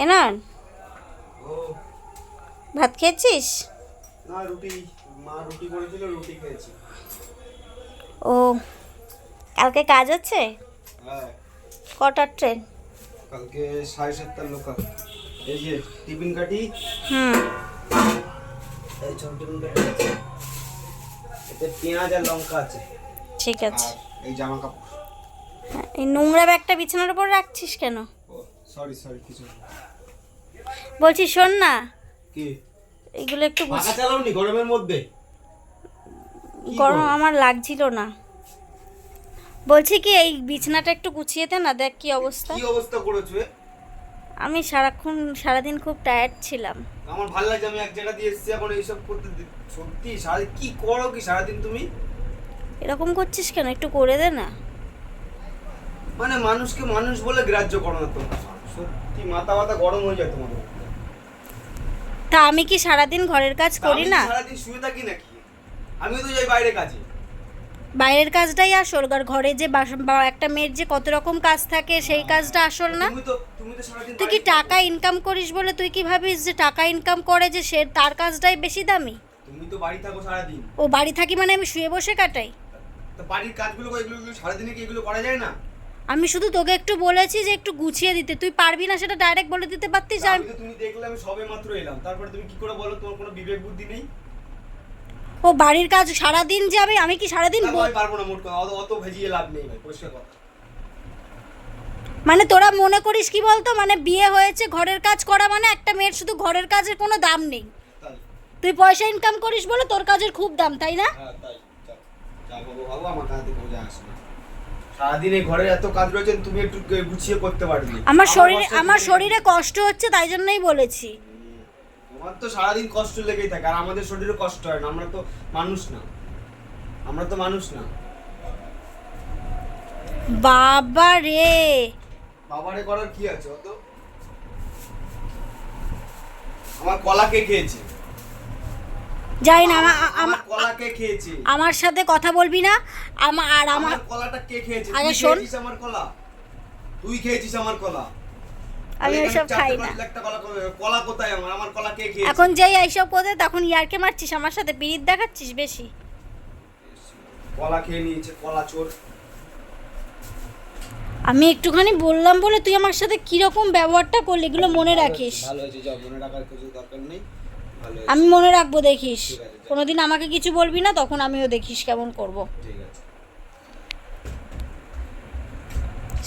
এনান ও ভাত খেয়েছিস? না, রুটি। মা রুটি করেছিল, রুটি খেয়েছি। ও কালকে কাজ আছে? হ্যাঁ, কটার ট্রেন? কালকে 7:30 লোকাল। এই যে টিফিন কাটি, হুম, এই ছোট টিফিন কাটি আছে, এতে পেঁয়াজ আর লঙ্কা আছে, ঠিক আছে। আর এই জামা কাপড়। হ্যাঁ, এই নোংরা ব্যাগটা বিছানার উপর রাখছিস কেন? ও সরি সরি, কিছু না। বলছি শোন না, কি এগুলো একটু পাখা চালাওনি গরমের মধ্যে? গরম আমার লাগছিল না। বলছি কি এই বিছানাটা একটু গুছিয়ে দে না, দেখ কি অবস্থা। কি অবস্থা করেছো এ? আমি সারাদিন খুব টায়ার্ড ছিলাম। আমার ভালো লাগছে, আমি এক জায়গা দিয়ে এসেছি এখন এইসব করতে। সত্যি সারাদিন কি করো কি সারাদিন তুমি? এরকম করছিস কেন, একটু করে দে না। মানে মানুষকে মানুষ বলে গ্রাহ্য করো না তোমরা। সত্যি মাথা মাথা গরম হয়ে যায় তোমার। তা আমি কি সারাদিন ঘরের কাজ করি না? আমি সারাদিন শুয়ে থাকি নাকি? আমিও তো যাই বাইরে কাজে। বাইরের কাজটাই আসল, আর ঘরে যে একটা মেয়ের যে কত রকম কাজ থাকে সেই কাজটা আসল না? তুমি তো সারাদিন তুই কি টাকা ইনকাম করিস বলে তুই কি ভাবিস যে টাকা ইনকাম করে যে সে তার কাজটাই বেশি দামি? তুমি তো বাড়ি থাকো সারাদিন। ও বাড়ি থাকি মানে আমি শুয়ে বসে কাটাই? তো বাড়ির কাজগুলো এগুলো সারাদিনে কি এগুলো করা যায় না? আমি শুধু তোকে একটু বলেছি যে একটু গুছিয়ে দিতে, তুই পারবি না সেটা ডাইরেক্ট বলে দিতে পারতিস। আমি তো তুমি দেখলে আমি সবে মাত্র এলাম, তারপরে তুমি কি করে বলো? তোমার কোনো বিবেক বুদ্ধি নেই? ও বাড়ির কাজ সারাদিন যে আমি কি সারাদিন আমি পারবো না, মোট কথা অত ভেজিয়ে লাভ নেই ভাই, পরিষ্কার কথা। মানে তোরা মনে করিস কি বলতো, মানে বিয়ে হয়েছে ঘরের কাজ করা মানে একটা মেয়ের শুধু ঘরের কাজের কোনো দাম নেই। তাই? তুই পয়সা ইনকাম করিস বলে তোর কাজের খুব দাম, তাই না? হ্যাঁ তাই। যা বাবু বাবু আমার কাছে বোঝা আসে না। সারাদিন এই ঘরে এত কাজ রয়েছে, তুমি একটু গুছিয়ে করতে পারবে। আমার শরীরে কষ্ট হচ্ছে তাই জন্যই বলেছি। তোমার তো সারাদিন কষ্ট লেগেই থাকে, আর আমাদের শরীরে কষ্ট হয় না। আমরা তো মানুষ না, আমরা তো মানুষ না। বাবা রে, বাবারে করার কি আছে অত? আমার কলা কে খেয়েছে? যাই না। আমার কলা কে খেয়েছে? আমার সাথে কথা বলবি না। আমার কলাটা কে খেয়েছে? আগে তুই শোন। খেয়েছিস আমার কলা? তুই খেয়েছিস আমার কলা? আমি ওইসব খাই না। একটা কলা কোথায়? আমার কলা কে খেয়েছে? এখন যেই এইসব করে তখন ইয়ারকে মারছিস আমার সাথে, পিরিত দেখাচ্ছিস বেশি। কলা খেয়ে নিয়েছে, কলা চোর। আমি একটুখানি বললাম বলে তুই আমার সাথে কিরকম ব্যবহারটা করলি, এগুলো মনে রাখিস। ভালো হয়েছে, যাও, মনে রাখার কিছু দরকার নেই। ভালো আমি মনে রাখবো, দেখিস। ঠিক আছে, যাও। কোনোদিন আমাকে কিছু বলবি না, তখন আমিও দেখিস কেমন করব। ঠিক আছে।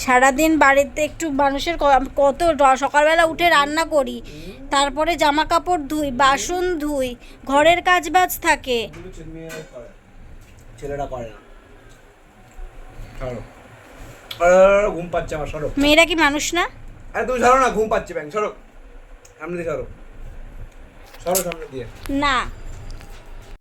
সারাদিন বাড়িতে একটু মানুষের কত সকালবেলা উঠে রান্না করি, তারপরে জামা কাপড় ধুই, বাসন ধুই, ঘরের কাজ বাজ থাকে। ছেলেরা করে না। সরো, ঘুম পাচ্ছে আমার, সরো। মেয়েরা কি মানুষ না? আরে তুমি সরো না, ঘুম পাচ্ছে ব্যাং, সরো সামনে দিয়ে, সরো সরো সামনে দিয়ে। না